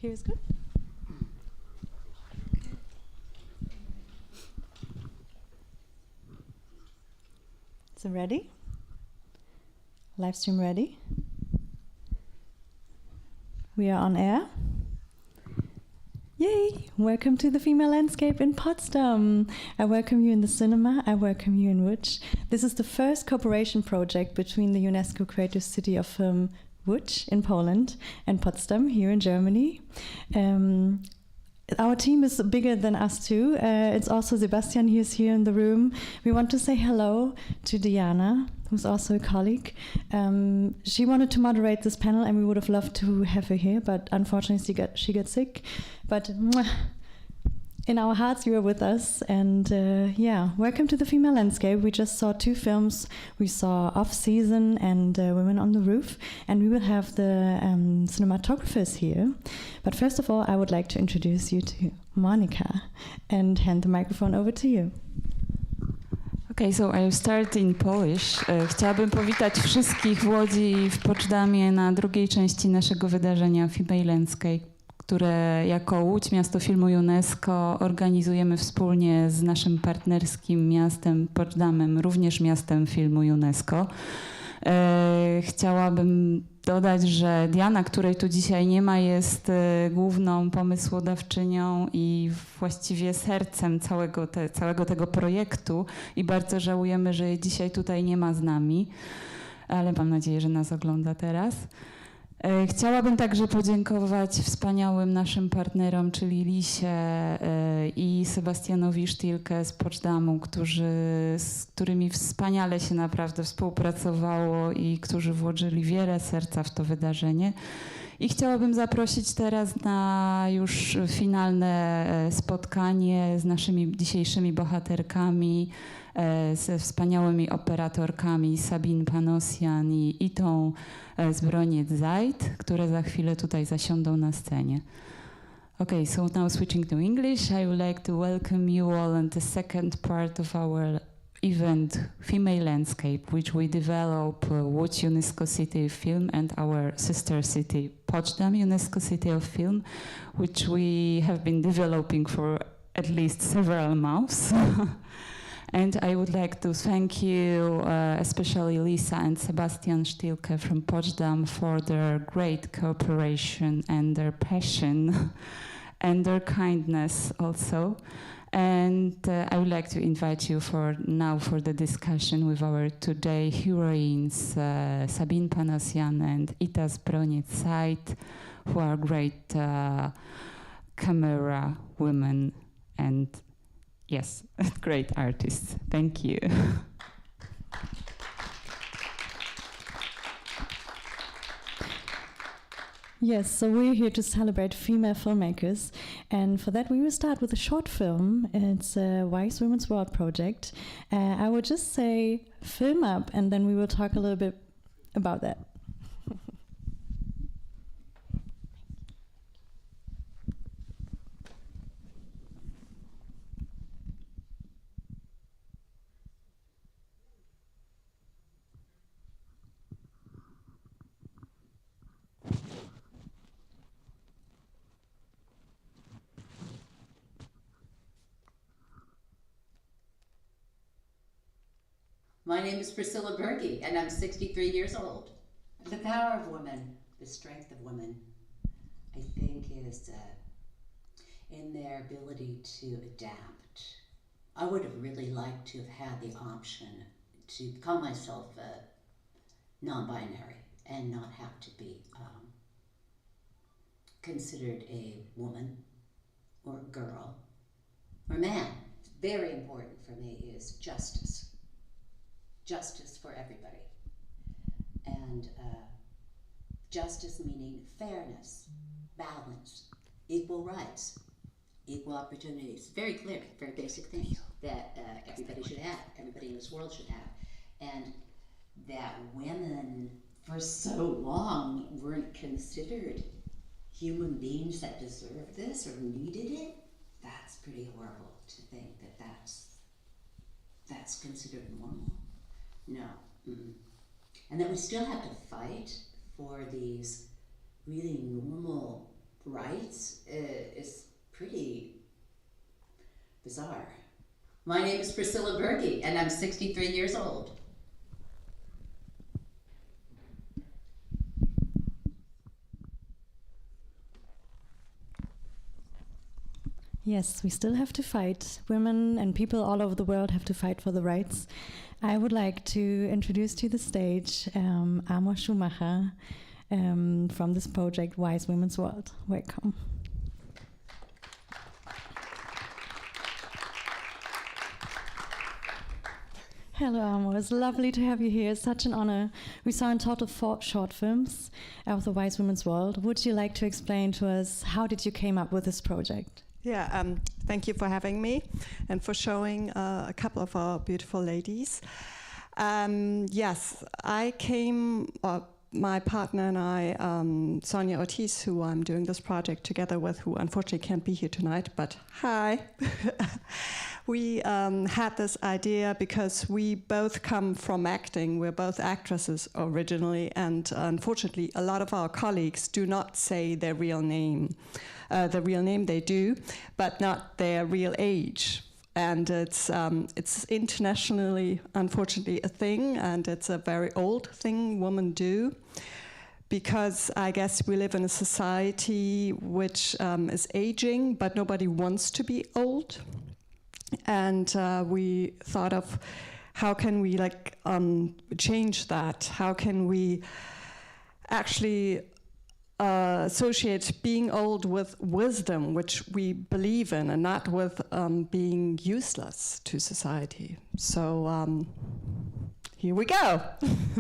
Here is good. So ready? Live stream ready? We are on air. Yay! Welcome to the Female Landscape in Potsdam. I welcome you in the cinema. I welcome you in Łódź. This is the first cooperation project between the UNESCO Creative City of Film Łódź in Poland and Potsdam here in Germany. Our team is bigger than us too. It's also Sebastian, he is here in the room. We want to say hello to Diana, who's also a colleague. She wanted to moderate this panel and we would have loved to have her here, but unfortunately she got sick. But in our hearts you are with us, and welcome to the Female Landscape. We just saw 2 films. We saw Off Season and Women on the Roof, and we will have the cinematographers here. But first of all, I would like to introduce you to Monika and hand the microphone over to you. Okay, so I'll start in Polish. Chciałabym powitać wszystkich w Łodzi i w Poczdamie na drugiej części naszego wydarzenia Female Landscape, które jako Łódź, miasto filmu UNESCO, organizujemy wspólnie z naszym partnerskim miastem Poczdamem, również miastem filmu UNESCO. Chciałabym dodać, że Diana, której tu dzisiaj nie ma, jest główną pomysłodawczynią i właściwie sercem całego tego projektu i bardzo żałujemy, że jej dzisiaj tutaj nie ma z nami, ale mam nadzieję, że nas ogląda teraz. Chciałabym także podziękować wspaniałym naszym partnerom, czyli Lisie i Sebastianowi Sztilke z Poczdamu, z którymi wspaniale się naprawdę współpracowało i którzy włożyli wiele serca w to wydarzenie. I chciałabym zaprosić teraz na już finalne spotkanie z naszymi dzisiejszymi bohaterkami, ze wspaniałymi operatorkami Sabine Panossian i Itą Zbroniec-Zajt, które za chwilę tutaj zasiądą na scenie. Okay, so now switching to English, I would like to welcome you all on the second part of our event, Female Landscape, which we develop Łódź UNESCO City of Film and our sister city, Potsdam UNESCO City of Film, which we have been developing for at least several months. And I would like to thank you, especially Lisa and Sebastian Sztilke from Potsdam, for their great cooperation and their passion and their kindness also. And I would like to invite you for the discussion with our today heroines, Sabine Panossian and Ita Zbroniec-Zajt, who are great camera women and yes, great artists. Thank you. Yes, so we're here to celebrate female filmmakers, and for that we will start with a short film. It's a Wise Women's World project. I would just say film up, and then we will talk a little bit about that. My name is Priscilla Berge, and I'm 63 years old. The power of women, the strength of women, I think is in their ability to adapt. I would have really liked to have had the option to call myself non-binary and not have to be considered a woman or a girl or man. Very important for me is justice. Justice for everybody. And justice meaning fairness, balance, equal rights, equal opportunities. Very clear, very basic things that everybody should have, everybody in this world should have. And that women for so long weren't considered human beings that deserved this or needed it. That's pretty horrible to think that that's considered normal. No. Mm-mm. And that we still have to fight for these really normal rights is pretty bizarre. My name is Priscilla Berge, and I'm 63 years old. Yes, we still have to fight. Women and people all over the world have to fight for the rights. I would like to introduce to the stage Amor Schumacher from this project, Wise Women's World. Welcome. Hello, Amor. It's lovely to have you here. It's such an honor. We saw in total 4 short films of the Wise Women's World. Would you like to explain to us how did you came up with this project? Yeah, thank you for having me and for showing a couple of our beautiful ladies. Yes, I came, my partner and I, Sonia Ortiz, who I'm doing this project together with, who unfortunately can't be here tonight, but hi. We had this idea because we both come from acting. We're both actresses originally, and unfortunately, a lot of our colleagues do not say their real name. The real name they do, but not their real age. And it's internationally, unfortunately, a thing, and it's a very old thing women do, because I guess we live in a society which is aging, but nobody wants to be old. And we thought of how can we change that? How can we actually associate being old with wisdom, which we believe in, and not with being useless to society? So here we go.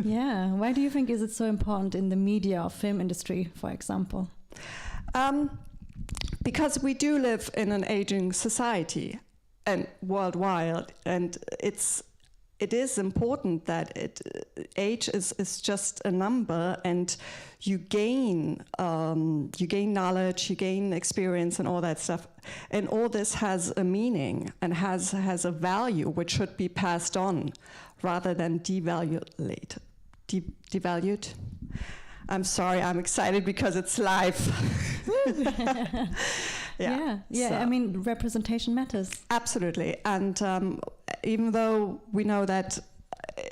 Yeah. Why do you think is it so important in the media or film industry, for example? Because we do live in an aging society and worldwide, and it is important that age is just a number, and you gain knowledge, you gain experience, and all that stuff, and all this has a meaning and has a value which should be passed on rather than devalued. I'm sorry, I'm excited because it's live. Yeah. So, I mean, representation matters. Absolutely, and even though we know that,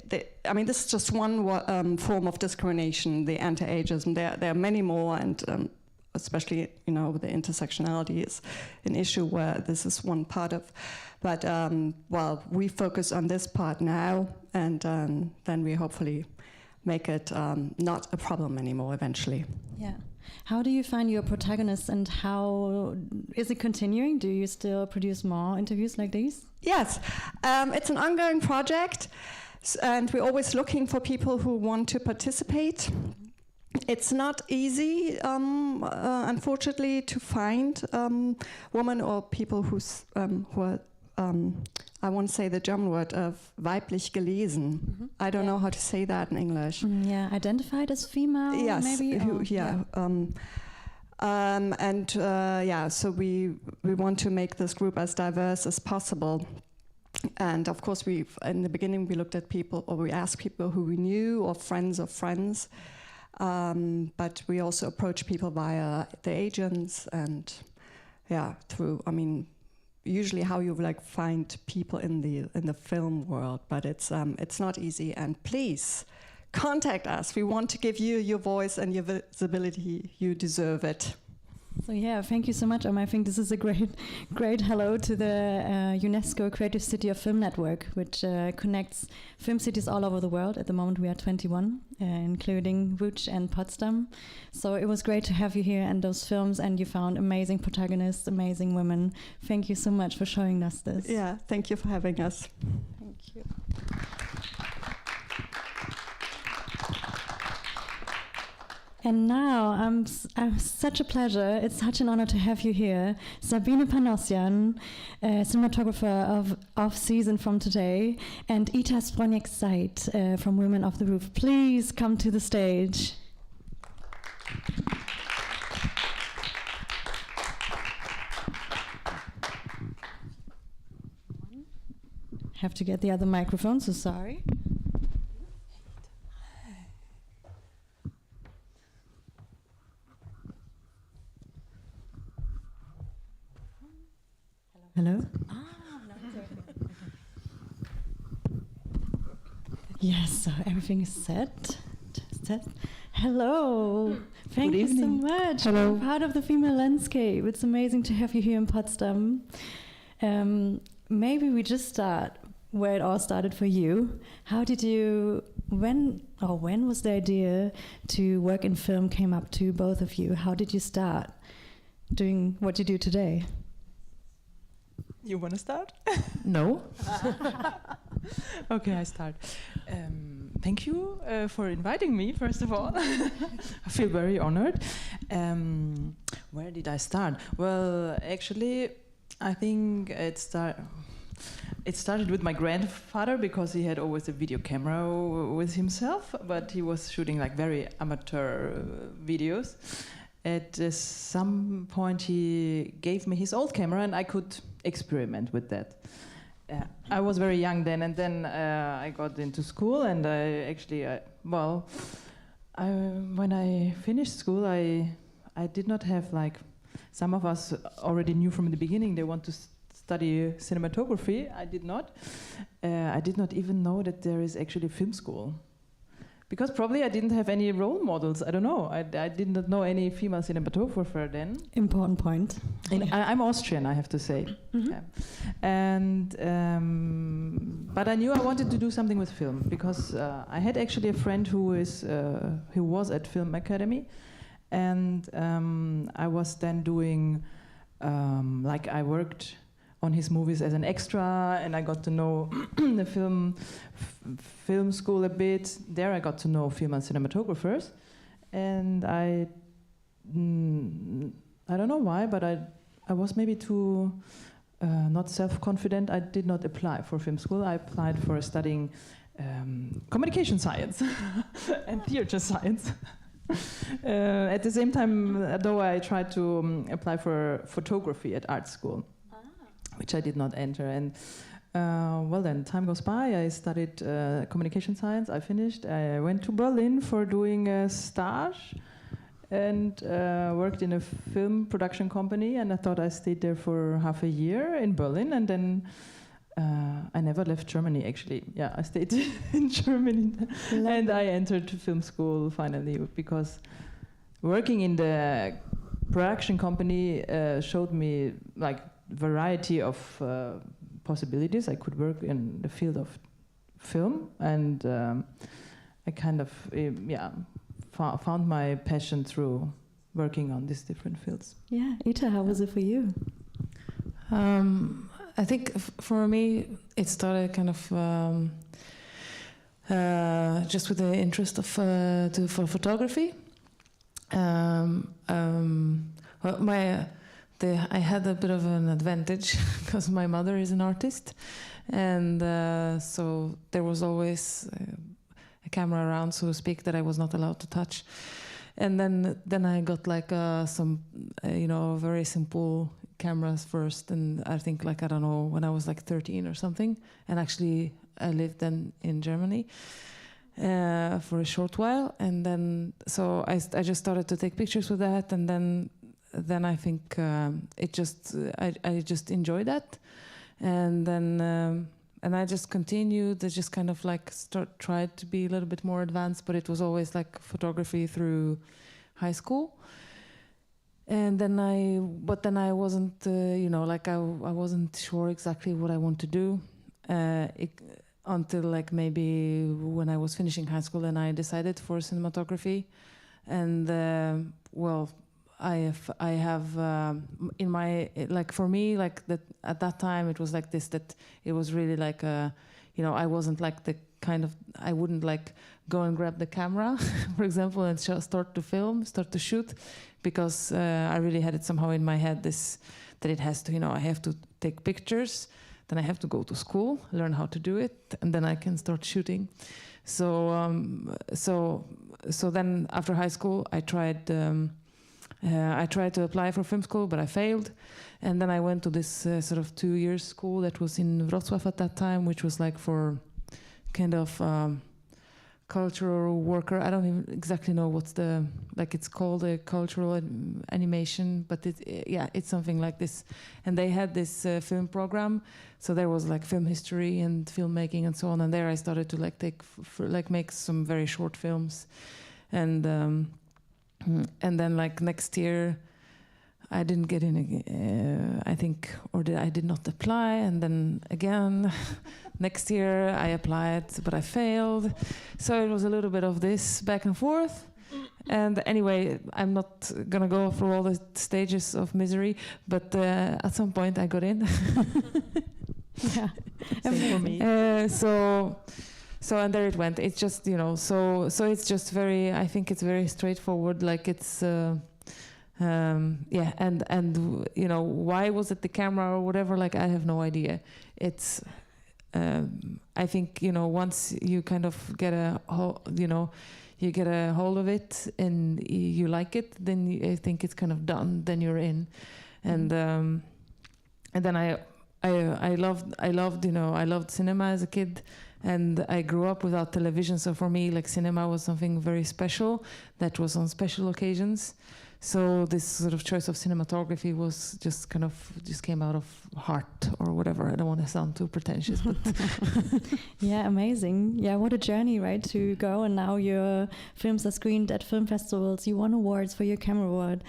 this is just one form of discrimination, the anti-ageism. There are many more, and especially, the intersectionality is an issue where this is one part of. But we focus on this part now, and then we hopefully make it not a problem anymore eventually. Yeah. How do you find your protagonists, and how is it continuing? Do you still produce more interviews like these? Yes, it's an ongoing project, and we're always looking for people who want to participate. It's not easy, unfortunately, to find women or people who are I won't say the German word of weiblich gelesen. Mm-hmm. I don't know how to say that in English. Identified as female, yes, maybe? So we want to make this group as diverse as possible. And of course, in the beginning, we looked at people, or we asked people who we knew, or friends of friends. But we also approach people via the agents and, through, usually how you find people in the film world, but it's not easy. And please contact us. We want to give you your voice and your visibility. You deserve it. So thank you so much. I think this is a great hello to the UNESCO Creative City of Film Network, which connects film cities all over the world. At the moment we are 21, including Łódź and Potsdam. So it was great to have you here and those films, and you found amazing protagonists, amazing women. Thank you so much for showing us this. Yeah, thank you for having us. Thank you. And now, I'm such a pleasure. It's such an honor to have you here, Sabine Panossian, cinematographer of Season from Today, and Ita Zbroniec-Zajt from Women of the Roof. Please come to the stage. Have to get the other microphone, so sorry. Hello? Yes, so everything is set. Hello. Thank you so much. Hello. You're part of the female landscape. It's amazing to have you here in Potsdam. Maybe we just start where it all started for you. How did you, when was the idea to work in film came up to both of you? How did you start doing what you do today? You want to start? No. Okay, I start. Thank you for inviting me, first of all. I feel very honored. Where did I start? Well, actually, I think it started with my grandfather, because he had always a video camera with himself, but he was shooting like very amateur videos. At some point he gave me his old camera and I could experiment with that. I was very young then, and then I got into school, and when I finished school, I did not have, like some of us already knew from the beginning they want to study cinematography. I did not. I did not even know that there is actually film school. Because probably I didn't have any role models. I don't know. I did not know any female cinematographer then. Important point. I'm Austrian, I have to say. Mm-hmm. Yeah. And but I knew I wanted to do something with film, because I had actually a friend who was at Film Academy, and I was then doing I worked on his movies as an extra, and I got to know the film school a bit. There I got to know female cinematographers, and I don't know why, but I was maybe too not self-confident. I did not apply for film school. I applied for studying communication science and theater science. At the same time, though, I tried to apply for photography at art school, which I did not enter. And then time goes by. I studied communication science. I finished. I went to Berlin for doing a stage and worked in a film production company. And I thought I stayed there for half a year in Berlin. And then I never left Germany, actually. Yeah, I stayed in Germany. And I entered film school finally, because working in the production company showed me like variety of possibilities. I could work in the field of film, and I kind of found my passion through working on these different fields. Yeah, Ita, how was it for you? I think for me it started kind of just with the interest of for photography. I had a bit of an advantage because my mother is an artist, and so there was always a camera around, so to speak, that I was not allowed to touch. And then I got like some very simple cameras first, and I think I don't know, when I was like 13 or something, and actually I lived then in Germany for a short while, and then so I just started to take pictures with that, and then I think I just enjoyed that, and then and I just continued. I just kind of tried to be a little bit more advanced, but it was always like photography through high school. And then I wasn't I wasn't sure exactly what I want to do until like maybe when I was finishing high school, and I decided for cinematography, and I have in my, like, for me, like that at that time it was like this, that it was really like I wasn't like the kind of, I wouldn't like go and grab the camera for example and start to shoot, because I really had it somehow in my head that it has to, I have to take pictures, then I have to go to school, learn how to do it, and then I can start shooting. So then after high school I tried to apply for film school, but I failed. And then I went to this sort of 2-year school that was in Wrocław at that time, which was like for kind of cultural worker. I don't even exactly know what's the, like it's called a cultural animation, but it's something like this. And they had this film program, so there was like film history and filmmaking and so on. And there I started to like make some very short films, and then like next year I didn't get in, I think, I did not apply, and then again, next year I applied, but I failed. So it was a little bit of this back and forth. And anyway, I'm not gonna go through all the stages of misery, but at some point I got in. Yeah, Same for me. So and there it went. It's just, so it's just very, I think it's very straightforward, like it's, and why was it the camera or whatever, like I have no idea. It's I think once you kind of get a hold of it and you like it, then I think it's kind of done, then you're in. And then I loved cinema as a kid, and I grew up without television, so for me like cinema was something very special that was on special occasions. So this sort of choice of cinematography was just came out of heart or whatever. I don't want to sound too pretentious, but yeah, amazing. Yeah, what a journey, right? To go, and now your films are screened at film festivals. You won awards for your camera award.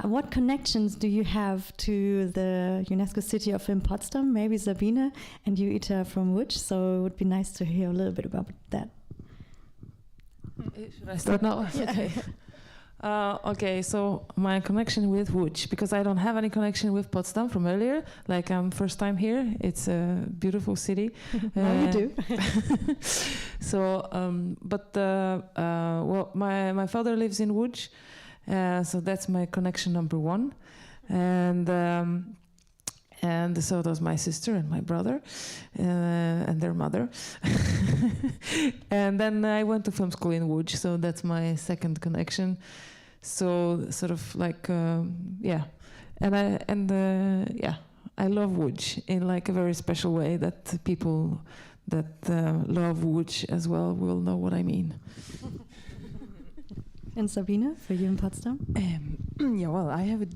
What connections do you have to the UNESCO City of Film Potsdam? Maybe Sabine and you, Ita, from Łódź. So it would be nice to hear a little bit about that. Should I start now? Yeah. Okay. Okay, so my connection with Łódź, because I don't have any connection with Potsdam from earlier. Like I'm first time here. It's a beautiful city. Now you do. So, well, my father lives in Łódź, so that's my connection number one, and so does my sister and my brother, and their mother. And then I went to film school in Łódź, so that's my second connection. So sort of like, I love Łódź in like a very special way that people that love Łódź as well will know what I mean. And Sabine, for you in Potsdam? Yeah, well, I have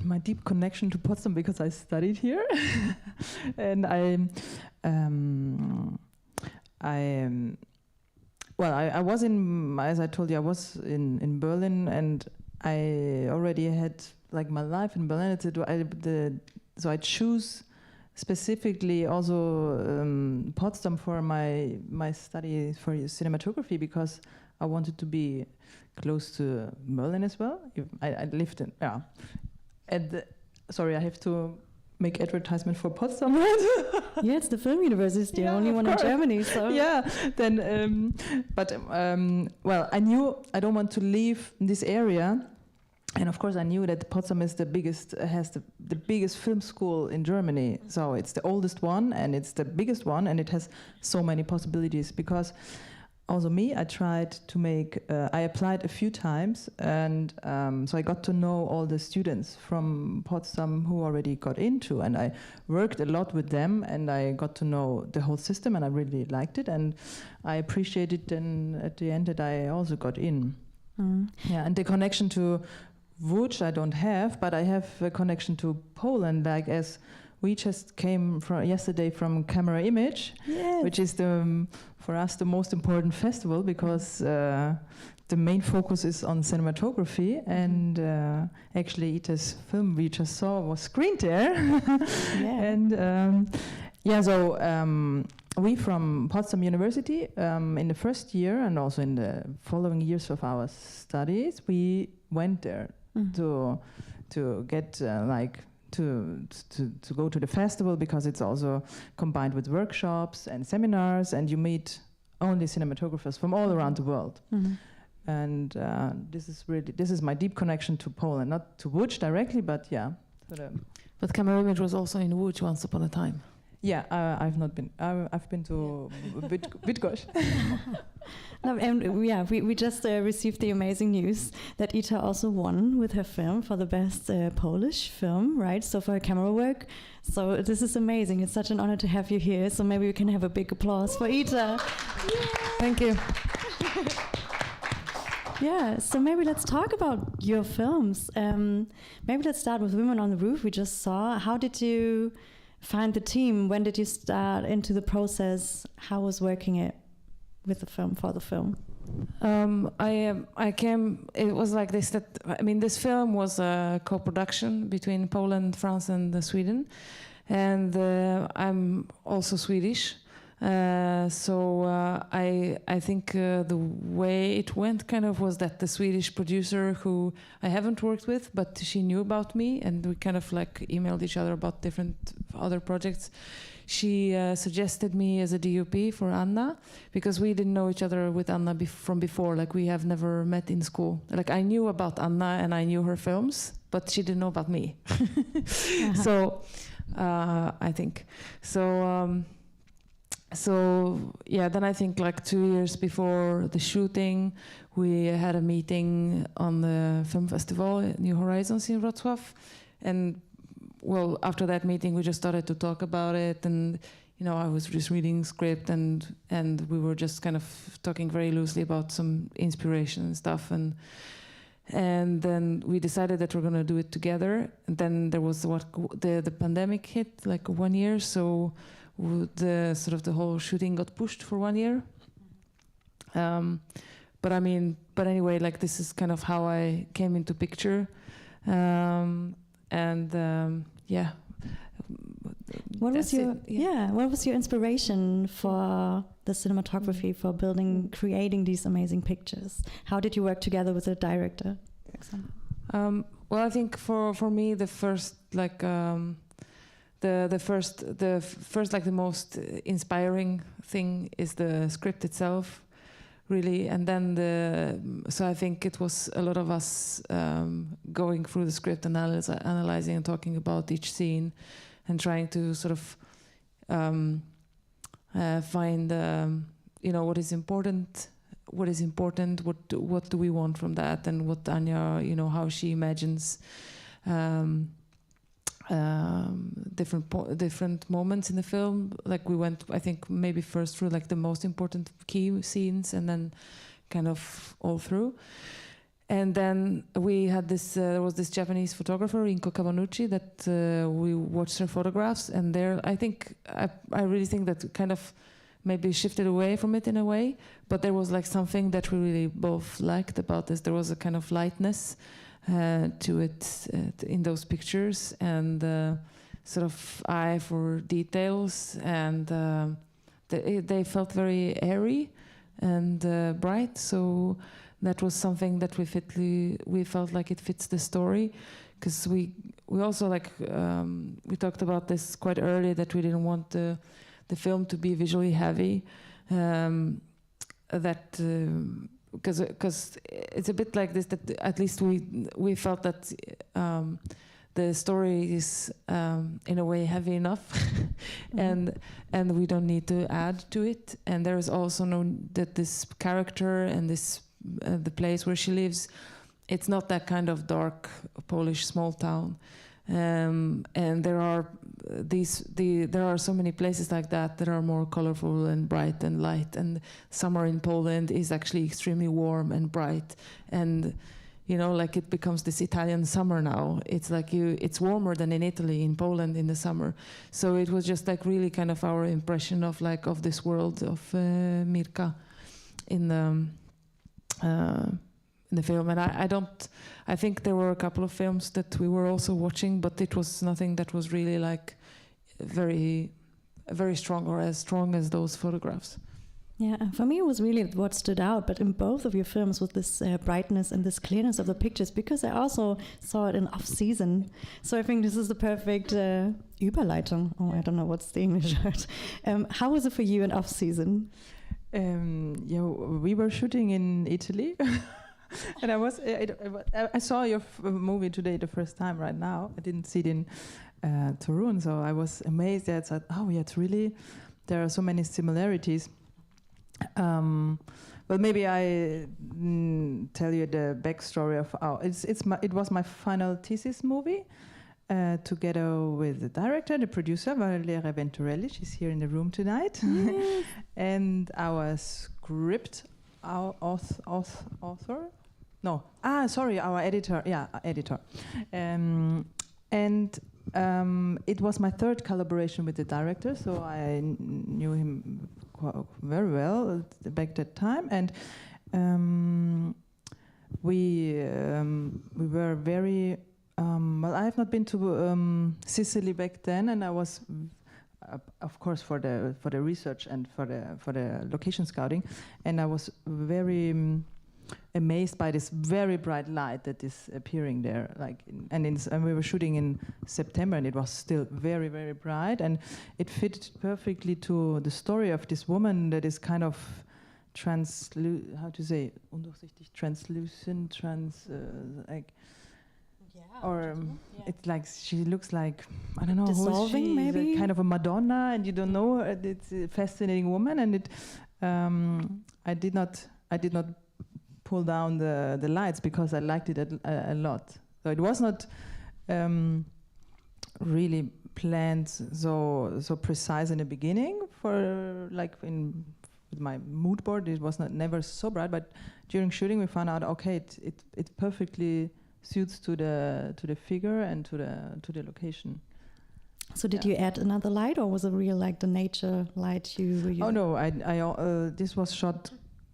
my deep connection to Potsdam because I studied here, and I was as I told you, I was in Berlin, and I already had like my life in Berlin. So I choose specifically also Potsdam for my study for cinematography, because I wanted to be close to Berlin as well. I lived in, yeah. And sorry, I have to make advertisement for Potsdam. Yeah, it's the film university, the only one in Germany. So yeah, then, well, I knew I don't want to leave this area. And of course, I knew that Potsdam is has the biggest film school in Germany. So it's the oldest one, and it's the biggest one, and it has so many possibilities. Because also I tried to I applied a few times, and so I got to know all the students from Potsdam who already got into, and I worked a lot with them, and I got to know the whole system, and I really liked it, and I appreciated then at the end that I also got in. Yeah, and the connection to Łódź I don't have, but I have a connection to Poland, like as we just came yesterday from Camera Image, yes, which is for us the most important festival, because the main focus is on cinematography, and actually Ita's film we just saw was screened there. Yeah. And so we from Potsdam University, in the first year and also in the following years of our studies, we went there to get to go to the festival, because it's also combined with workshops and seminars, and you meet only cinematographers from all around the world. Mm-hmm. And this is my deep connection to Poland, not to Łódź directly, but yeah. But Camera Image was also in Łódź once upon a time. Yeah, I've not been. I've been to Bydgoszcz. No, and we just received the amazing news that Ita also won with her film for the best Polish film, right? So for her camera work. So this is amazing. It's such an honor to have you here. So maybe we can have a big applause for Ita. Yeah. Thank you. Yeah, so maybe let's talk about your films. Maybe let's start with Women on the Roof we just saw. How did you find the team? When did you start into the process? How was working it with the film, for the film? I came, it was like this, that, I mean, this film was a co-production between Poland, France and Sweden. And I'm also Swedish. So I think the way it went kind of was that the Swedish producer, who I haven't worked with, but she knew about me, and we kind of like emailed each other about different other projects. She suggested me as a DOP for Anna, because we didn't know each other with Anna from before. Like, we have never met in school. Like, I knew about Anna and I knew her films, but she didn't know about me. So I think so. So yeah, then I think like 2 years before the shooting, we had a meeting on the film festival, New Horizons in Wrocław, and well, after that meeting, we just started to talk about it, and you know, I was just reading script, and we were just kind of talking very loosely about some inspiration and stuff, and then we decided that we're gonna do it together. And then there was the pandemic hit, like 1 year, so the sort of the whole shooting got pushed for 1 year. But anyway, like, this is kind of how I came into picture. Yeah. What was your inspiration for the cinematography, for creating these amazing pictures? How did you work together with the director, for example? Well, I think for me, the first like the first like the most inspiring thing is the script itself, really, and then so I think it was a lot of us going through the script, analyzing and talking about each scene, and trying to sort of find you know, what is important, what do we want from that, and what Anya, you know, how she imagines different moments in the film. Like, we went, I think, maybe first through like the most important key scenes, and then kind of all through. And then we had this, there was this Japanese photographer, Rinko Kawanuchi, that we watched her photographs, and there, I think, I really think that kind of maybe shifted away from it in a way, but there was like something that we really both liked about this. There was a kind of lightness to it in those pictures, and sort of eye for details, and they felt very airy and bright. So that was something that we felt like it fits the story, because we also like we talked about this quite early, that we didn't want the film to be visually heavy. Because it's a bit like this, that at least we felt that the story is in a way heavy enough, and we don't need to add to it. And there is also that this character and this the place where she lives, it's not that kind of dark Polish small town, and there are so many places like that are more colorful and bright and light, and summer in Poland is actually extremely warm and bright, and you know, like, it becomes this Italian summer now. It's like it's warmer than in Italy, in Poland in the summer. So it was just like really kind of our impression of this world of Mirka in the film. And I think there were a couple of films that we were also watching, but it was nothing that was really like very, very strong, or as strong as those photographs. Yeah, for me it was really what stood out, but in both of your films with this brightness and this clearness of the pictures, because I also saw it in off-season. So I think this is the perfect Überleitung. Oh, I don't know what's the English word. How was it for you in off-season? Yeah, we were shooting in Italy. And I saw your movie today the first time right now. I didn't see it in Torun, so I was amazed. I thought, oh yeah, it's really, there are so many similarities. Well, maybe I tell you the backstory of it was my final thesis movie, together with the director, the producer, Valeria Venturelli. She's here in the room tonight. Yes. And our script, our author? No, our editor. Yeah, editor. It was my third collaboration with the director, so I knew him very well back that time, and we were very well. I have not been to Sicily back then, and I was, of course, for the research and for the location scouting, and I was very amazed by this very bright light that is appearing there. And we were shooting in September, and it was still very, very bright, and it fit perfectly to the story of this woman that is kind of translucent, it's like she looks like, I don't know, dissolving, who is she? maybe Kind of a Madonna, and you don't know. It's a fascinating woman, and I did not pull down the lights because I liked it a lot. So it was not really planned so precise in the beginning. For with my mood board, it was never so bright. But during shooting, we found out it perfectly suits to the figure and to the location. So did you add another light, or was it real the nature light you? Oh no, I this was shot,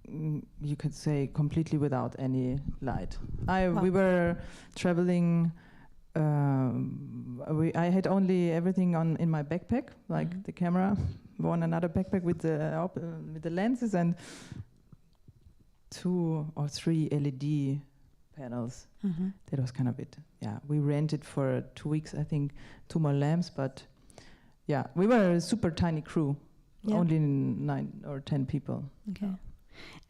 you could say, completely without any light. We were traveling. I had only everything in my backpack, the camera, another backpack with the lenses and 2 or 3 LED panels. Mm-hmm. That was kind of it. Yeah, we rented for 2 weeks, I think, 2 more lamps, but yeah, we were a super tiny crew, only 9 or 10 people. Okay.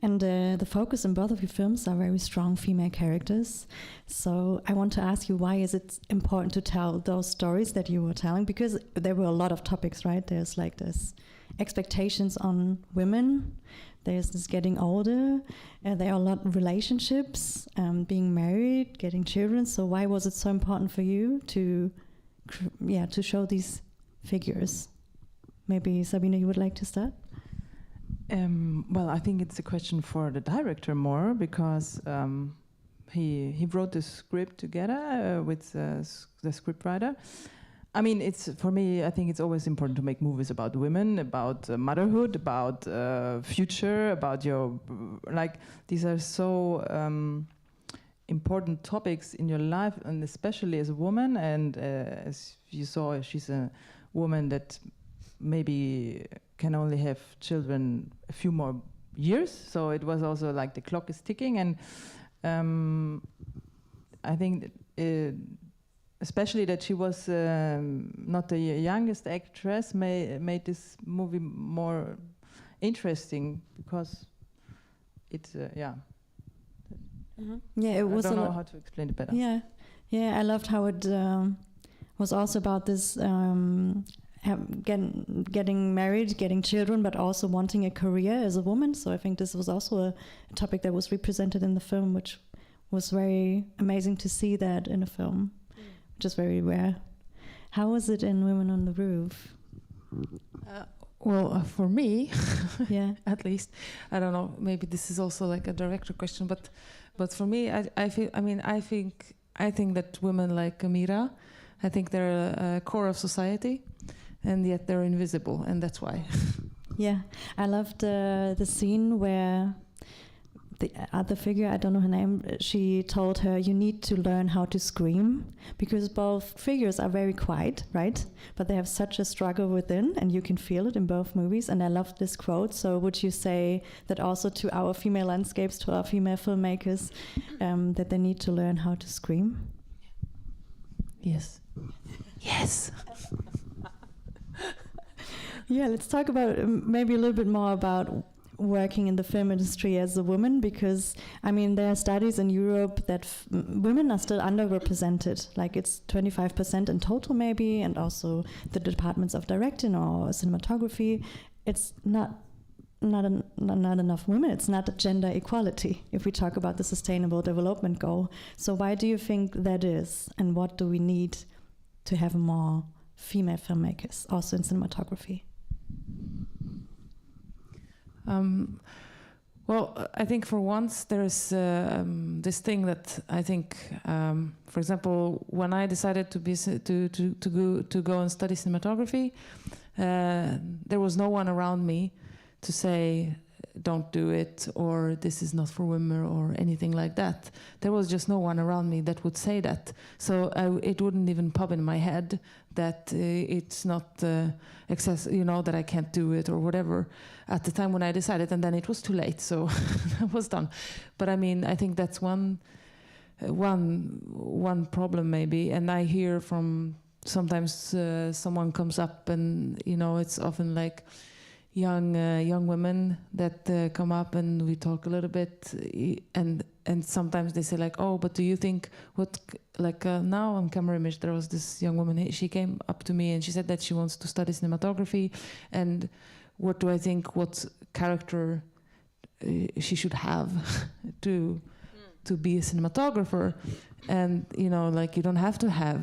And the focus in both of your films are very strong female characters. So I want to ask you, why is it important to tell those stories that you were telling? Because there were a lot of topics, right? There's this expectations on women. There's this getting older. There are a lot of relationships, being married, getting children. So why was it so important for you to show these figures? Maybe Sabine, you would like to start? Well, I think it's a question for the director more, because he wrote the script together with the scriptwriter. I mean, for me, I think it's always important to make movies about women, about motherhood, about future, about these are so important topics in your life, and especially as a woman. And as you saw, she's a woman that maybe can only have children a few more years, so it was also the clock is ticking, and I think especially that she was not the youngest actress made this movie more interesting, because it's Mm-hmm. Yeah, it was. I don't know how to explain it better. Yeah, I loved how it was also about this getting married, getting children, but also wanting a career as a woman. So I think this was also a topic that was represented in the film, which was very amazing to see that in a film, which is very rare. How was it in Women on the Roof? For me, yeah, at least, I don't know, maybe this is also a director question, but for me, I think that women like Amira, I think they're a core of society, and yet they're invisible, and that's why. Yeah, I loved the scene where the other figure, I don't know her name, she told her, you need to learn how to scream, because both figures are very quiet, right? But they have such a struggle within, and you can feel it in both movies, and I loved this quote. So would you say that also to our female landscapes, to our female filmmakers, that they need to learn how to scream? Yes. Yes. Yeah, let's talk about maybe a little bit more about working in the film industry as a woman, because I mean there are studies in Europe that women are still underrepresented, it's 25% in total maybe, and also the departments of directing or cinematography, it's not enough women. It's not gender equality if we talk about the Sustainable Development Goal. So why do you think that is, and what do we need to have more female filmmakers also in cinematography? Well, I think for once there's this thing that I think, for example, when I decided to go and study cinematography, there was no one around me to say, "Don't do it," or "This is not for women," or anything like that. There was just no one around me that would say that. So it wouldn't even pop in my head that it's not that I can't do it or whatever at the time when I decided, and then it was too late, so I was done. But I mean, I think that's one problem maybe, and I hear from sometimes someone comes up and it's often like young women that come up and we talk a little bit, and sometimes they say like, "Oh, but do you think now on Camera Image there was this young woman, she came up to me and she said that she wants to study cinematography, and what do I think, what character she should have to be a cinematographer?" And you don't have to have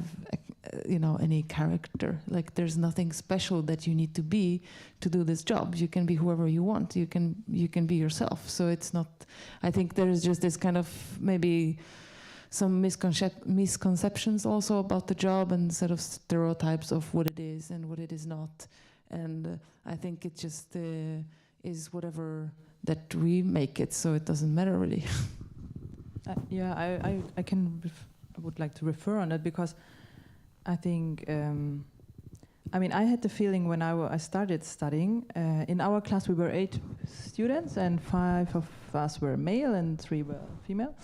any character, like there's nothing special that you need to be to do this job. You can be whoever you want, you can be yourself. So it's not, I think there's just this kind of maybe some misconceptions also about the job and sort of stereotypes of what it is and what it is not. And I think it just is whatever that we make it, so it doesn't matter really. I would like to refer on it, because I think, I had the feeling when I started studying, in our class we were 8 students and 5 of us were male and 3 were female.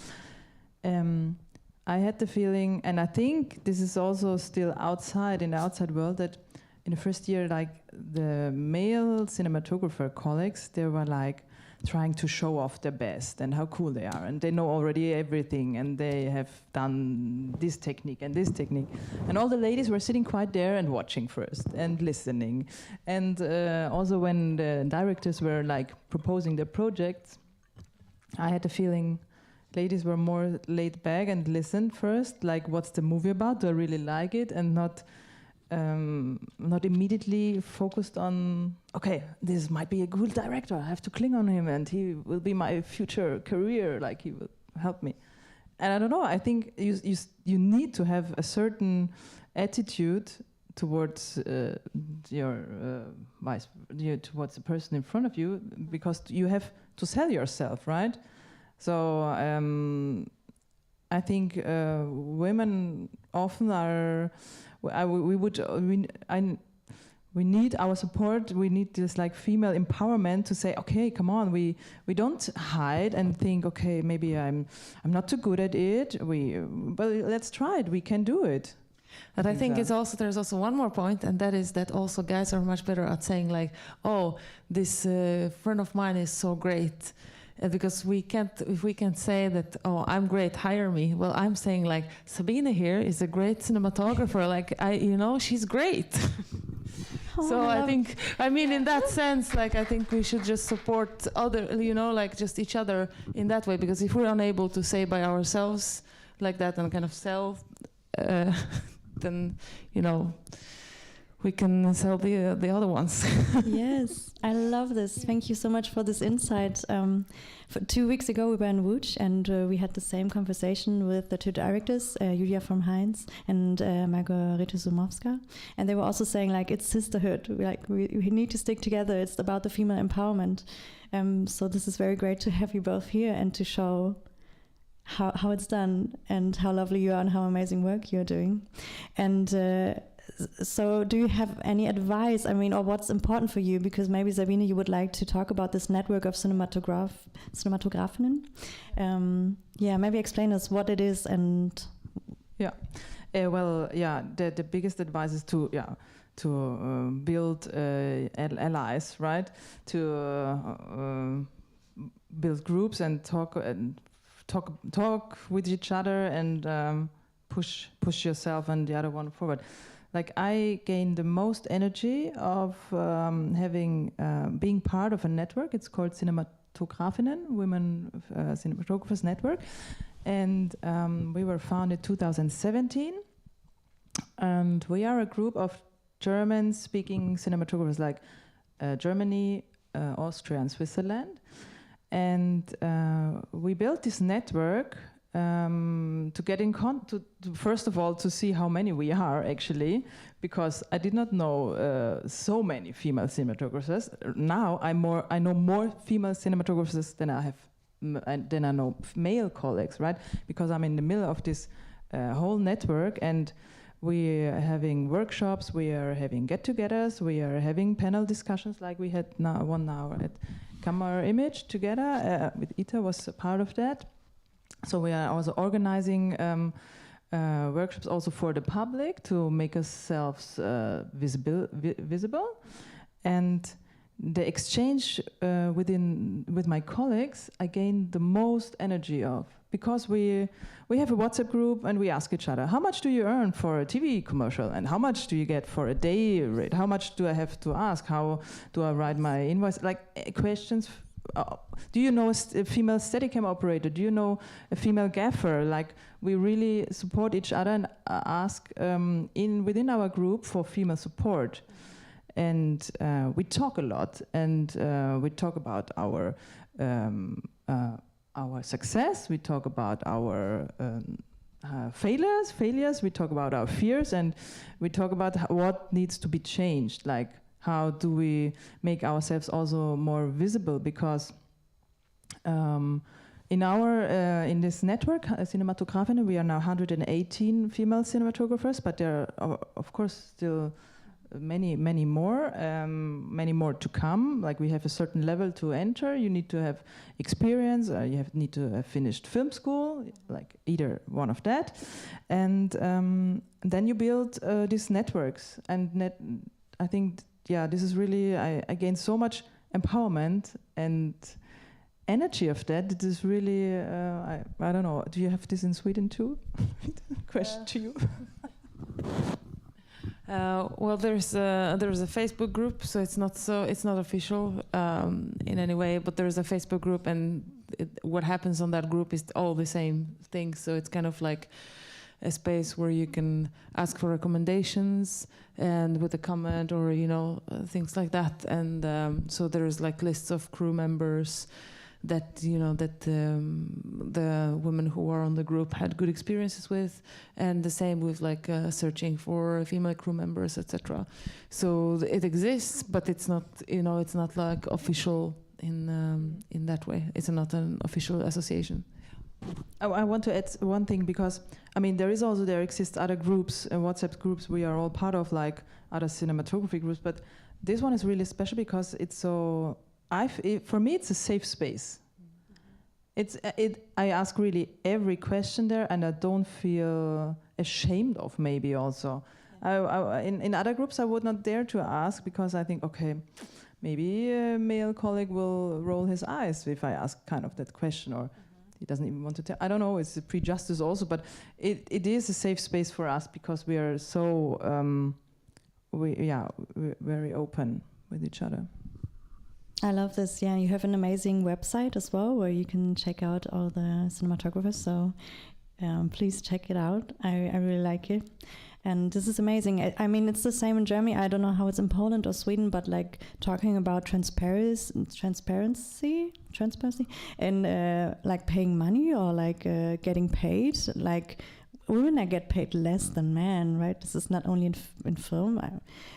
I had the feeling, and I think this is also still in the outside world, that in the first year, like the male cinematographer colleagues, they were like trying to show off their best and how cool they are, and they know already everything, and they have done this technique and this technique, and all the ladies were sitting quite there and watching first and listening. And also when the directors were like proposing their projects, I had the feeling ladies were more laid back and listened first, like what's the movie about, do I really like it, and not immediately focused on, okay, this might be a good director, I have to cling on him and he will be my future career, like he will help me. And I don't know, I think you need to have a certain attitude towards towards the person in front of you, because you have to sell yourself, right? So I think women often are, we need our support. We need this like female empowerment to say, okay, come on. We don't hide and think, okay, maybe I'm not too good at it. But let's try it. We can do it. But I think there's also one more point, and that is that also guys are much better at saying like, oh, this friend of mine is so great. Because if we can't say that, oh, I'm great, hire me. Well, I'm saying like, Sabine here is a great cinematographer. Like, she's great. So I think, in that sense, like, I think we should just support just each other in that way. Because if we're unable to say by ourselves like that and kind of sell, then, we can sell the other ones. Yes, I love this. Thank you so much for this insight. 2 weeks ago we were in Łódź, and we had the same conversation with the 2 directors, Julia from Heinz and Margarete Zumowska, and they were also saying like it's sisterhood. We need to stick together. It's about the female empowerment. So this is very great to have you both here and to show how it's done and how lovely you are and how amazing work you're doing. And so do you have any advice, or what's important for you? Because maybe, Sabine, you would like to talk about this network of cinematografinnen. Maybe explain us what it is and... Yeah. The biggest advice is to build allies, right? To build groups and talk with each other and push yourself and the other one forward. Like I gain the most energy of being part of a network. It's called Cinematografinnen, Women Cinematographers Network, and we were founded 2017. And we are a group of German-speaking cinematographers, like Germany, Austria, and Switzerland. And we built this network to get in contact, first of all, to see how many we are actually, because I did not know so many female cinematographers. Now I know more female cinematographers than I know male colleagues, right? Because I'm in the middle of this whole network, and we are having workshops, we are having get-togethers, we are having panel discussions, like we had now 1 hour at Camera Image together. With Ita was a part of that. So we are also organizing workshops also for the public to make ourselves visible. And the exchange with my colleagues, I gained the most energy of, because we have a WhatsApp group and we ask each other, how much do you earn for a TV commercial, and how much do you get for a day rate? How much do I have to ask? How do I write my invoice? Like questions. Do you know a female Steadicam operator? Do you know a female gaffer? Like, we really support each other and ask within our group for female support. And we talk a lot, and we talk about our success. We talk about our failures. We talk about our fears, and we talk about what needs to be changed. Like, how do we make ourselves also more visible? Because in this network, Cinematographinnen, we are now 118 female cinematographers, but there are, of course, still many more to come. Like, we have a certain level to enter. You need to have experience. Need to have finished film school, like either one of that, and then you build these networks. And I think, this is really, I gained so much empowerment and energy of that. It is really, I don't know. Do you have this in Sweden too? Question to you. Well, there's a Facebook group, so it's not official in any way, but there's a Facebook group, and what happens on that group is all the same thing. So it's kind of like a space where you can ask for recommendations and with a comment, or things like that. And so there's like lists of crew members that the women who are on the group had good experiences with, and the same with like searching for female crew members, etc. So it exists, but it's not like official in that way. It's not an official association. I want to add one thing, because there exist other groups, WhatsApp groups we are all part of, like other cinematography groups, but this one is really special because it's so. For me, it's a safe space. I ask really every question there, and I don't feel ashamed of. Maybe also, in other groups I would not dare to ask, because I think, okay, maybe a male colleague will roll his eyes if I ask kind of that question, or he doesn't even want to tell. I don't know. It's a prejudice also, but it is a safe space for us because we are so we're very open with each other. I love this. Yeah, you have an amazing website as well where you can check out all the cinematographers. So please check it out. I really like it. And this is amazing. I mean, it's the same in Germany. I don't know how it's in Poland or Sweden, but like talking about transparency, and like paying money or like getting paid. Like women get paid less than men, right? This is not only in film,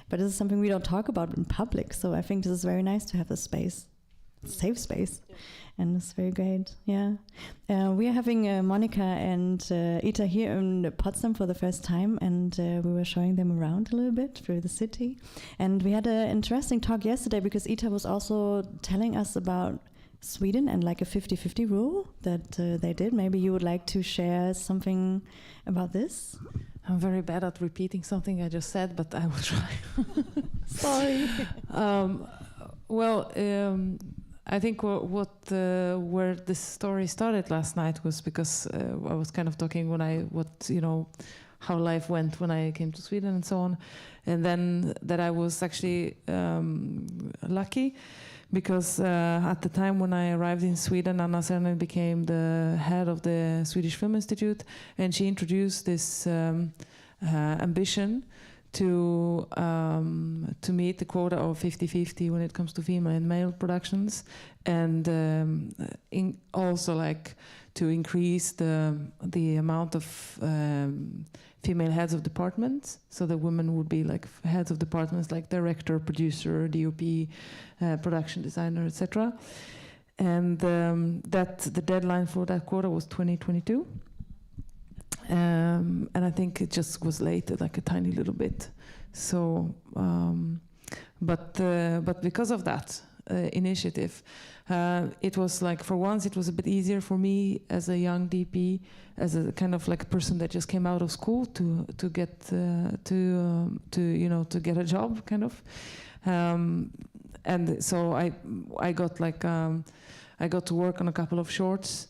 but this is something we don't talk about in public. So I think this is very nice to have a space, safe space. Yeah. And it's very great, yeah. We are having Monica and Ita here in Potsdam for the first time, and we were showing them around a little bit through the city. And we had an interesting talk yesterday because Ita was also telling us about Sweden and like a 50-50 rule that they did. Maybe you would like to share something about this? I'm very bad at repeating something I just said, but I will try. Sorry. I think where this story started last night was because I was kind of talking how life went when I came to Sweden and so on, and then that I was actually lucky because at the time when I arrived in Sweden, Anna Sernen became the head of the Swedish Film Institute, and she introduced this ambition to meet the quota of 50-50 when it comes to female and male productions, and also like to increase the amount of female heads of departments, so that women would be like heads of departments like director, producer, DOP, production designer, etc. And that the deadline for that quota was 2022. And I think it just was late, like a tiny little bit. So, but because of that initiative, it was like, for once, it was a bit easier for me as a young DP, as a kind of like person that just came out of school to get to get a job, kind of. And so I got like I got to work on a couple of shorts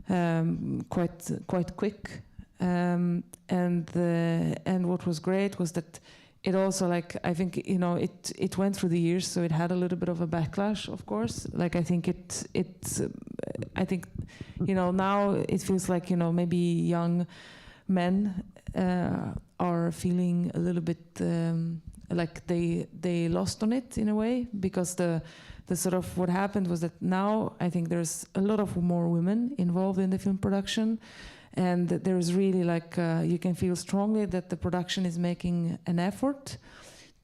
quite quick. And what was great was that it also, like, I think, it went through the years, so it had a little bit of a backlash, of course. Like, I think I think, now it feels like, maybe young men are feeling a little bit like they lost on it in a way, because the sort of what happened was that now I think there's a lot of more women involved in the film production. And there's really like, you can feel strongly that the production is making an effort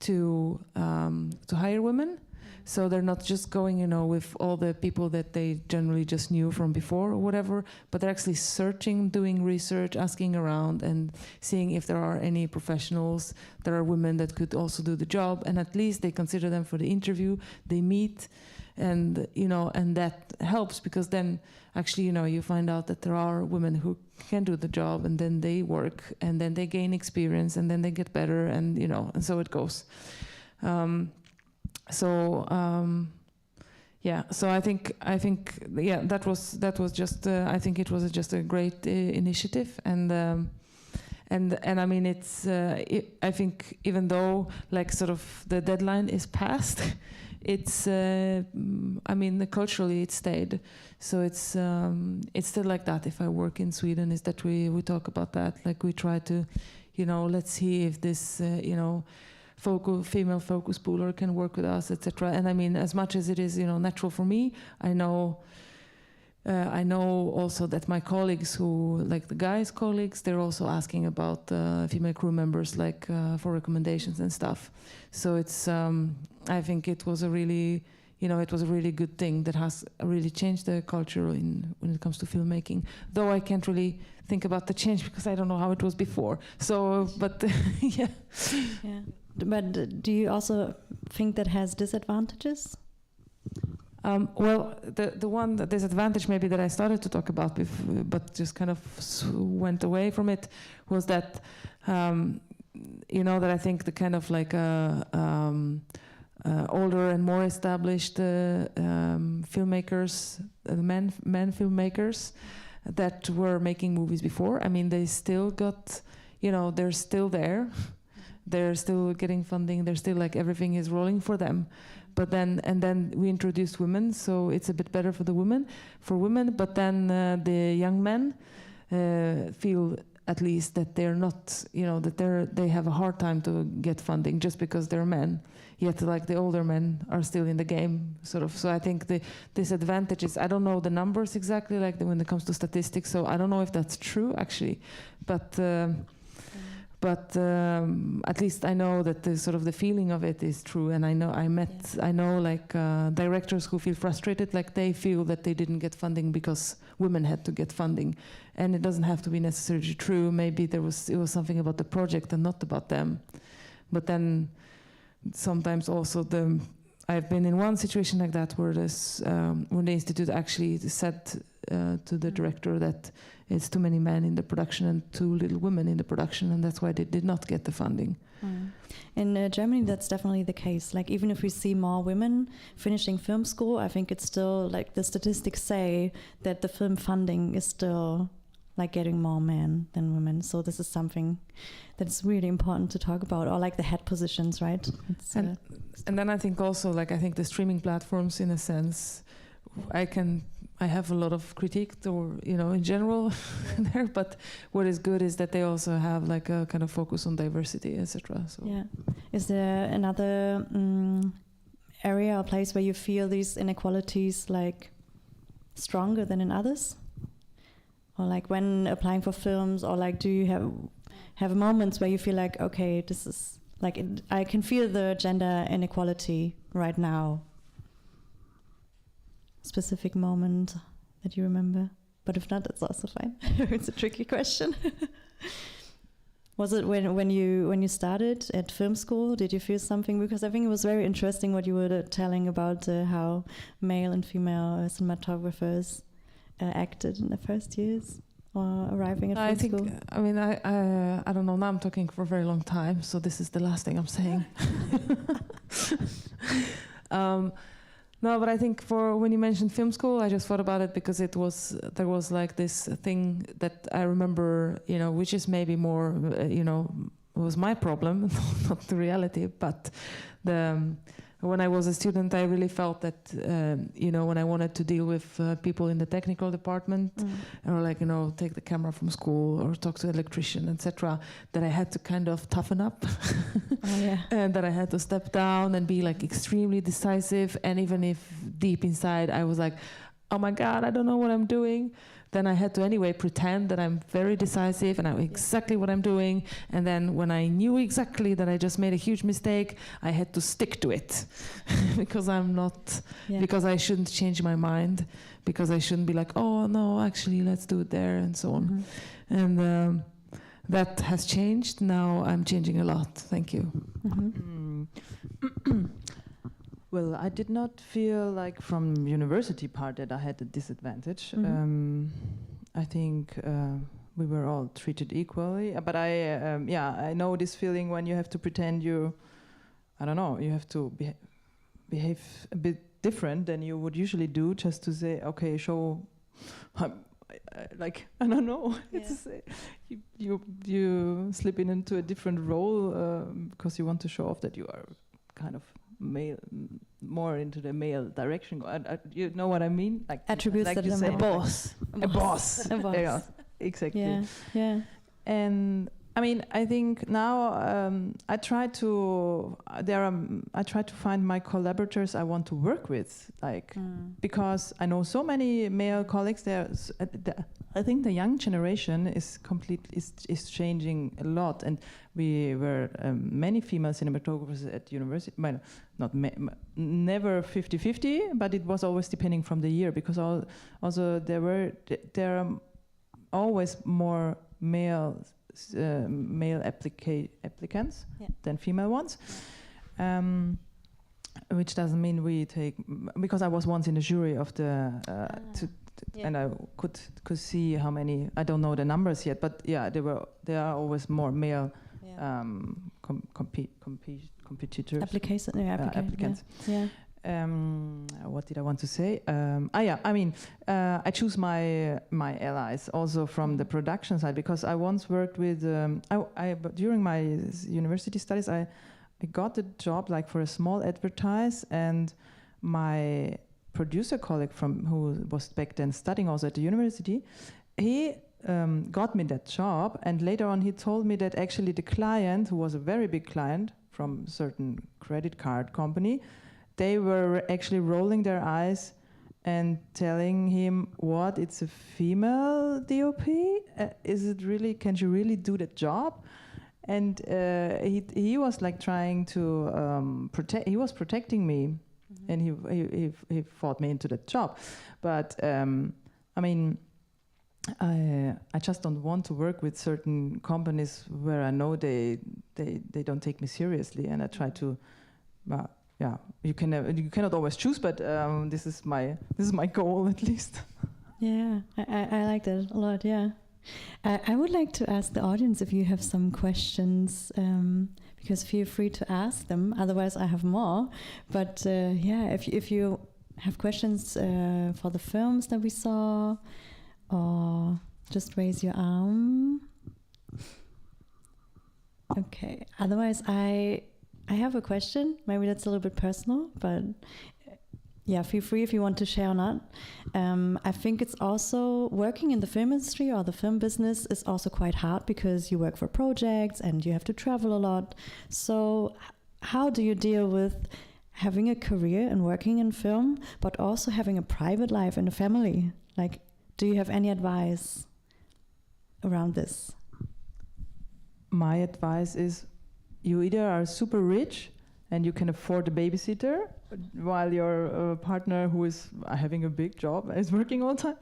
to hire women. So they're not just going, with all the people that they generally just knew from before or whatever, but they're actually searching, doing research, asking around and seeing if there are any professionals, there are women that could also do the job, and at least they consider them for the interview, they meet, and, and that helps, because then actually, you find out that there are women who can do the job, and then they work, and then they gain experience, and then they get better, and, and so it goes. So I think that was just I think it was just a great initiative, and I mean I think even though like sort of the deadline is passed, it's I mean culturally it stayed, so it's still like that. If I work in Sweden, is that we talk about that, like we try to let's see if this female focus pooler can work with us, etc. And I mean, as much as it is, natural for me, I know also that my colleagues who, like the guys' colleagues, they're also asking about female crew members, like for recommendations and stuff. So it's, I think it was a really, it was a really good thing that has really changed the culture when it comes to filmmaking. Though I can't really think about the change because I don't know how it was before. So, but yeah. Yeah. But do you also think that has disadvantages? Well, the disadvantage maybe that I started to talk about, but just kind of went away from it, was that, that I think the kind of like older and more established filmmakers, men filmmakers that were making movies before, I mean, they still got, they're still there. They're still getting funding. They're still like everything is rolling for them, but then we introduced women, so it's a bit better for women. But then the young men feel at least that they're not, that they have a hard time to get funding just because they're men. Yet like the older men are still in the game, sort of. So I think the disadvantage is, I don't know the numbers exactly, like when it comes to statistics. So I don't know if that's true actually, but at least I know that the sort of the feeling of it is true, and I know like directors who feel frustrated, like they feel that they didn't get funding because women had to get funding, and it doesn't have to be necessarily true. Maybe it was something about the project and not about them. But then sometimes also I've been in one situation like that where when the institute actually said to the director that it's too many men in the production and too little women in the production, and that's why they did not get the funding. In Germany, that's definitely the case. Like, even if we see more women finishing film school, I think it's still, like, the statistics say that the film funding is still, like, getting more men than women. So this is something that's really important to talk about, or like the head positions, right? And then I think also, like, I think the streaming platforms, in a sense, I I have a lot of critique, or in general, there. But what is good is that they also have like a kind of focus on diversity, etc. So yeah, is there another area or place where you feel these inequalities like stronger than in others, or like when applying for films, or like do you have moments where you feel like, okay, this is like I can feel the gender inequality right now? Specific moment that you remember, but if not, that's also fine. It's a tricky question. Was it when you started at film school? Did you feel something? Because I think it was very interesting what you were telling about how male and female cinematographers acted in the first years or arriving at film school. I don't know. Now I'm talking for a very long time, so this is the last thing I'm saying. No, but I think for when you mentioned film school, I just thought about it because there was like this thing that I remember, which is maybe more, was my problem, not the reality. But when I was a student, I really felt that, when I wanted to deal with people in the technical department, or like, take the camera from school or talk to an electrician, etc., that I had to kind of toughen up. Oh, yeah. And that I had to step down and be like extremely decisive. And even if deep inside I was like, oh my God, I don't know what I'm doing, then I had to anyway pretend that I'm very decisive and I know exactly what I'm doing. And then when I knew exactly that I just made a huge mistake, I had to stick to it because because I shouldn't change my mind, because I shouldn't be like, oh no, actually let's do it there and so on. Mm-hmm. And that has changed. Now I'm changing a lot. Thank you. Mm-hmm. Well, I did not feel like from university part that I had a disadvantage. Mm-hmm. I think we were all treated equally. But I know this feeling when you have to pretend you have to behave a bit different than you would usually do, just to say, okay, show. Like I don't know, it's you slip into a different role because you want to show off that you are kind of male, more into the male direction. You know what I mean? Like attributes like that you say, a boss. Yeah, exactly. Yeah. And I mean, I think now I try to find my collaborators I want to work with, like because I know so many male colleagues. I think the young generation is changing a lot, and we were many female cinematographers at university. Well, never 50-50, but it was always depending from the year, because also there are always more male applicants than female ones, which doesn't mean we take, because I was once in the jury of the and I could see how many, I don't know the numbers yet, but there are always more male competitors, applicants. What did I want to say? I choose my allies also from the production side, because I once worked with during my university studies I got a job like for a small advertise, and my producer colleague who was back then studying also at the university, he got me that job, and later on he told me that actually the client, who was a very big client from a certain credit card company, they were actually rolling their eyes and telling him, what, it's a female DOP? Is it really, can she really do the job? And he was like trying to he was protecting me, and he fought me into that job. But I just don't want to work with certain companies where I know they don't take me seriously, and I try to, you cannot always choose, but this is my goal at least. Yeah, I like that a lot. Yeah, I would like to ask the audience if you have some questions, because feel free to ask them. Otherwise, I have more. But if you have questions for the films that we saw, or just raise your arm. Okay. Otherwise, I have a question. Maybe that's a little bit personal, but yeah, feel free if you want to share or not. I think it's also working in the film industry or the film business is also quite hard because you work for projects and you have to travel a lot. So how do you deal with having a career and working in film, but also having a private life and a family? Like, do you have any advice around this? My advice is you either are super rich and you can afford a babysitter while your partner who is having a big job is working all the time,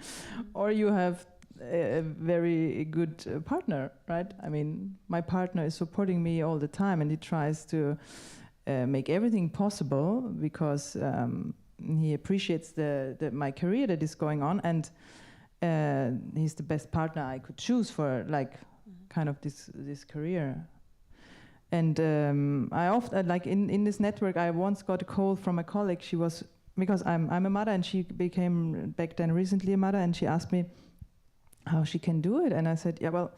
or you have a very good partner, right? I mean, my partner is supporting me all the time and he tries to make everything possible because he appreciates my career that is going on, and he's the best partner I could choose for like kind of this career. And I often, like in this network, I once got a call from a colleague. She was, because I'm a mother and she became back then recently a mother, and she asked me how she can do it. And I said, yeah, well,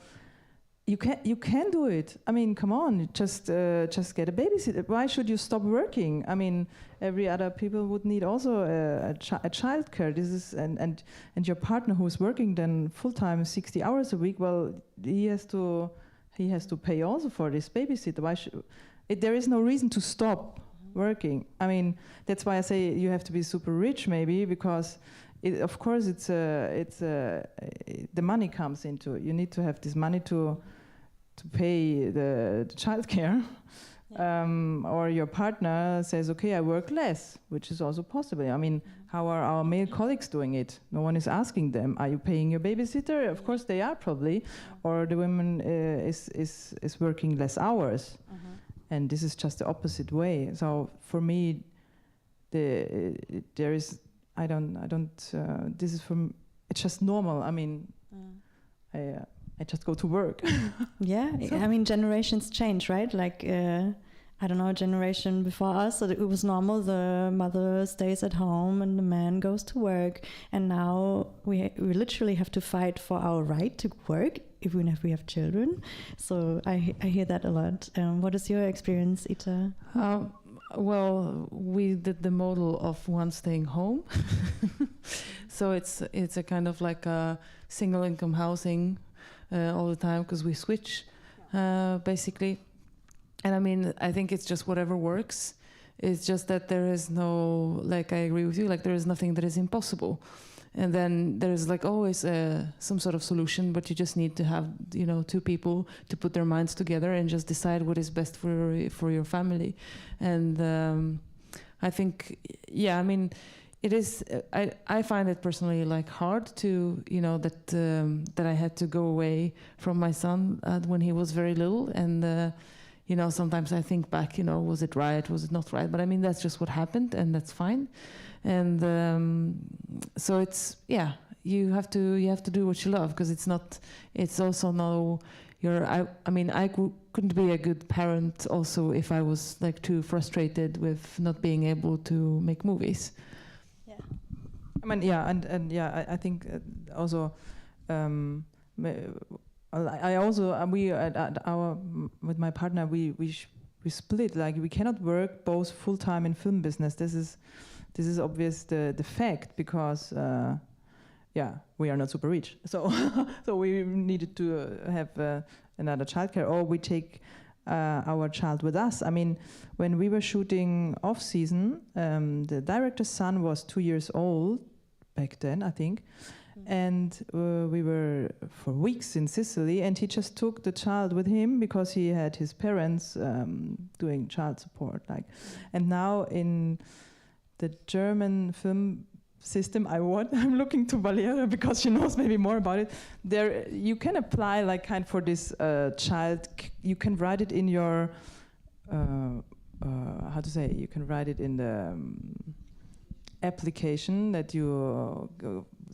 you can do it. I mean, come on, just get a babysitter. Why should you stop working? I mean, every other people would need also a childcare. This is and your partner who is working then full time 60 hours a week. Well, he has to pay also for this babysitter. Why there is no reason to stop working. I mean, that's why I say you have to be super rich, maybe, because of course the money comes into it. You need to have this money to pay the childcare, or your partner says, okay, I work less, which is also possible. I mean, how are our male colleagues doing it? No one is asking them, are you paying your babysitter? Of course they are, probably, or the woman is working less hours, and this is just the opposite way. So for me, there is. I don't. This is it's just normal. I mean, I just go to work. Yeah, so. I mean, generations change, right? Like, I don't know, a generation before us, it was normal. The mother stays at home and the man goes to work. And now we literally have to fight for our right to work, even if we have children. So I hear that a lot. What is your experience, Ita? Well, we did the model of one staying home. So it's a kind of like a single income housing all the time, because we switch basically. And I mean, I think it's just whatever works. It's just that there is no, like, I agree with you, like there is nothing that is impossible. And then there's like always some sort of solution, but you just need to have, two people to put their minds together and just decide what is best for your family. And I think, yeah, I mean, it is. I find it personally like hard to, that I had to go away from my son when he was very little, and sometimes I think back, was it right? Was it not right? But I mean, that's just what happened, and that's fine. And so it's, yeah, you have to do what you love, because it's also no, I couldn't be a good parent also if I was like too frustrated with not being able to make movies. Yeah. I mean, yeah, and yeah, I think also, I also, with my partner, we split, like we cannot work both full time in film business. This is obvious the fact, because we are not super rich, so so we needed to have another childcare, or we take our child with us. I mean, when we were shooting off season, the director's son was 2 years old back then, I think, and we were for weeks in Sicily, and he just took the child with him because he had his parents doing child support, like, and now in the German film system, I'm looking to Valeria because she knows maybe more about it. There, you can apply like kind for this child. You can write it in your how to say? You can write it in the application that you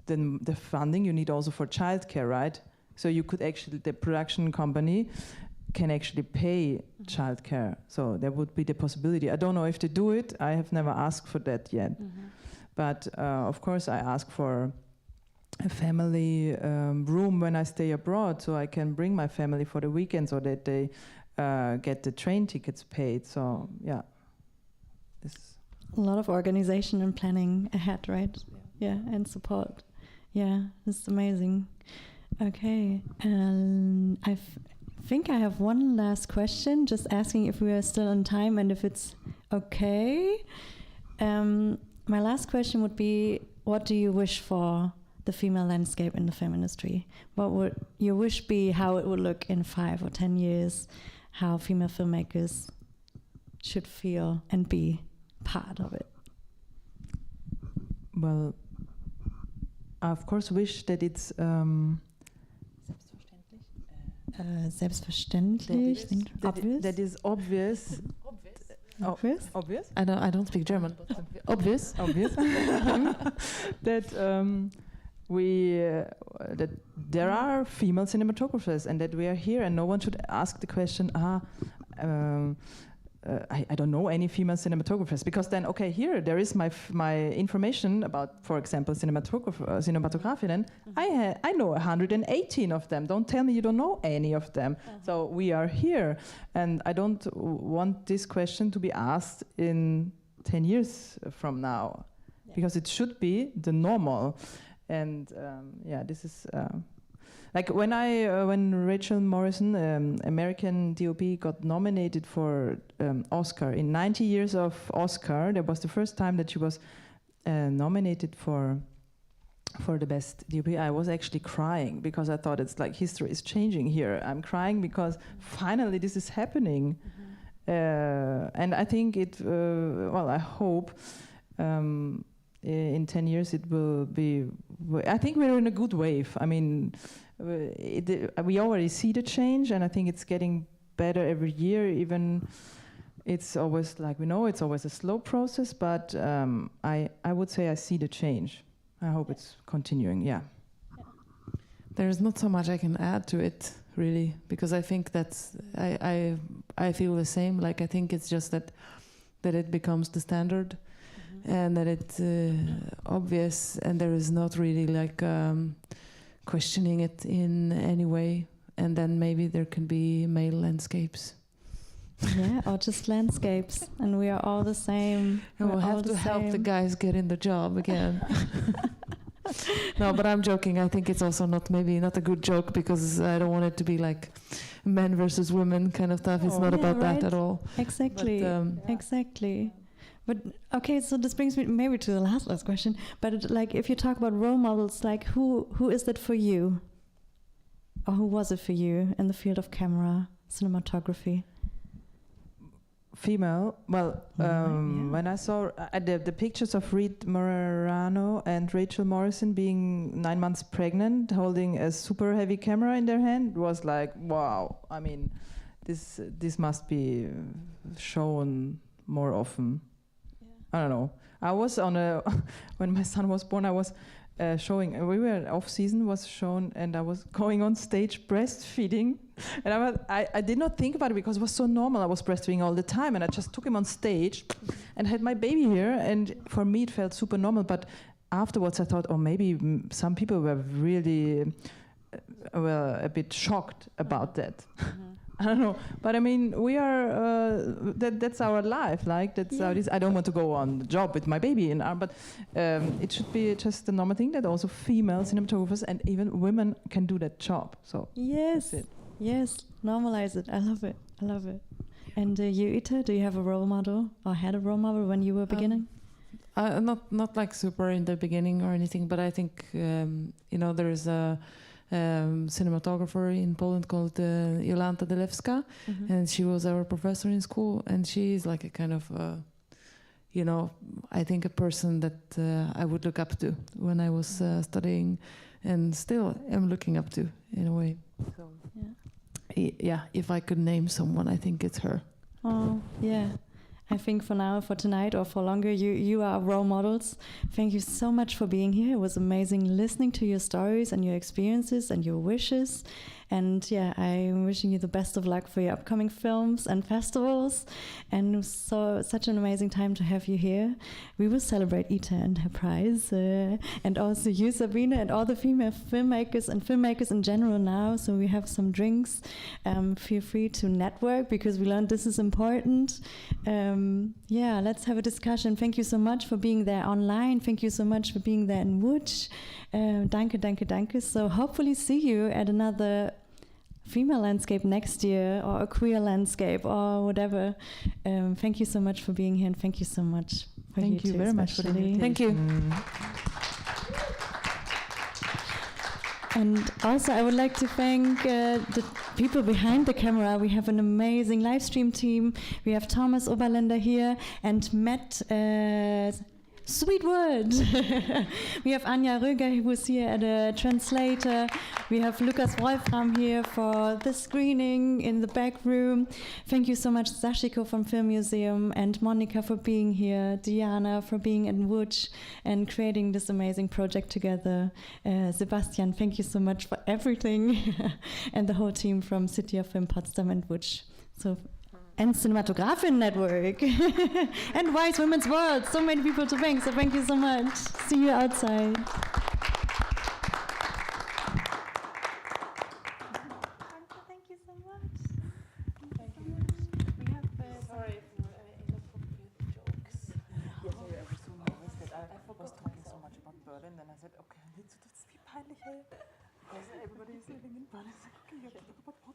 the funding you need also for childcare, right? So you could actually, the production company can actually pay childcare. So there would be the possibility. I don't know if they do it. I have never asked for that yet. But of course I ask for a family room when I stay abroad, so I can bring my family for the weekend, so that they get the train tickets paid. So yeah, this. a lot of organization and planning ahead, right? Yeah, and support. Yeah, it's amazing. Okay, and I think I have one last question, just asking if we are still on time and if it's okay. My last question would be, what do you wish for the female landscape in the film industry? What would your wish be, how it would look in 5 or 10 years, how female filmmakers should feel and be part of it? Well, I of course wish that it's selbstverständlich. That is obvious. Obvious? I don't speak German. Obvious. That that there are female cinematographers and that we are here, and no one should ask the question, I don't know any female cinematographers, because then, okay, here there is my information about, for example, cinematografinnen. I know 118 of them. Don't tell me you don't know any of them. So we are here, and I don't want this question to be asked in 10 years from now, because it should be the normal. And this is like when Rachel Morrison, American DOP, got nominated for Oscar. In 90 years of Oscar, that was the first time that she was nominated for the best DOP. I was actually crying because I thought it's like history is changing here. I'm crying because finally this is happening, and I think it. I hope. In 10 years it will be. I think we're in a good wave. I mean, we already see the change, and I think it's getting better every year. Even it's always, like we know, it's always a slow process, but I would say I see the change. I hope it's continuing. Yeah. There's not so much I can add to it, really, because I think that's I feel the same. Like, I think it's just that it becomes the standard. And that it's obvious, and there is not really like questioning it in any way. And then maybe there can be male landscapes. Yeah, or just landscapes, and we are all the same. And we'll have to help the guys get in the job again. No, but I'm joking. I think it's also not a good joke, because I don't want it to be like men versus women kind of stuff. It's not about that at all. Exactly. But, exactly. But okay, so this brings me maybe to the last question. But like, if you talk about role models, like who is that for you, or who was it for you in the field of camera cinematography? Female. Well, when I saw the pictures of Reed Morano and Rachel Morrison being 9 months pregnant, holding a super heavy camera in their hand, was like, wow. I mean, this must be shown more often. I don't know. I was when my son was born, I was showing, we were off season, was shown, and I was going on stage breastfeeding, and I did not think about it because it was so normal. I was breastfeeding all the time, and I just took him on stage and had my baby here, and for me it felt super normal. But afterwards I thought, maybe some people were really a bit shocked about that. I don't know, but I mean, we are. That's our life. Like that's how it is. I don't want to go on the job with my baby in arm, but it should be just a normal thing that also female cinematographers and even women can do that job. So yes, that's it. Yes, normalize it. I love it. And you, Ita, do you have a role model or had a role model when you were beginning? Not like super in the beginning or anything, but I think there is a cinematographer in Poland called Jolanta Delewska, and she was our professor in school, and she is like a kind of I think a person that I would look up to when I was studying, and still am looking up to in a way. So if I could name someone, I think it's her. Oh yeah, I think for tonight or for longer, you are role models. Thank you so much for being here. It was amazing listening to your stories and your experiences and your wishes. And yeah, I'm wishing you the best of luck for your upcoming films and festivals. And it was such an amazing time to have you here. We will celebrate Ita and her prize, and also you, Sabine, and all the female filmmakers and filmmakers in general now. So we have some drinks. Feel free to network because we learned this is important. Yeah, let's have a discussion. Thank you so much for being there online. Thank you so much for being there in Łódź. Danke, danke, danke. So hopefully see you at another female landscape next year, or a queer landscape, or whatever. Thank you so much for being here, and thank you so much for Thank you very much for the invitation. Thank you. And also I would like to thank the people behind the camera. We have an amazing live stream team. We have Thomas Oberländer here and Matt Sweet word. We have Anja Röger, who was here as a translator. We have Lukas Wolfram here for the screening in the back room. Thank you so much, Sashiko from Filmmuseum, and Monica for being here, Diana for being in Łódź and creating this amazing project together. Sebastian, thank you so much for everything. And the whole team from City of Film Potsdam and Łódź. And Cinematographin Network and Wise Women's World. So many people to thank, so thank you so much. See you outside. Thank you so much. Thank you. We have sorry for inappropriate jokes. Yes, I was so nervous that I was talking so much about Berlin, then I said, okay, I need to just be peinlich. Because everybody is living in Berlin. I said, okay, you have to talk about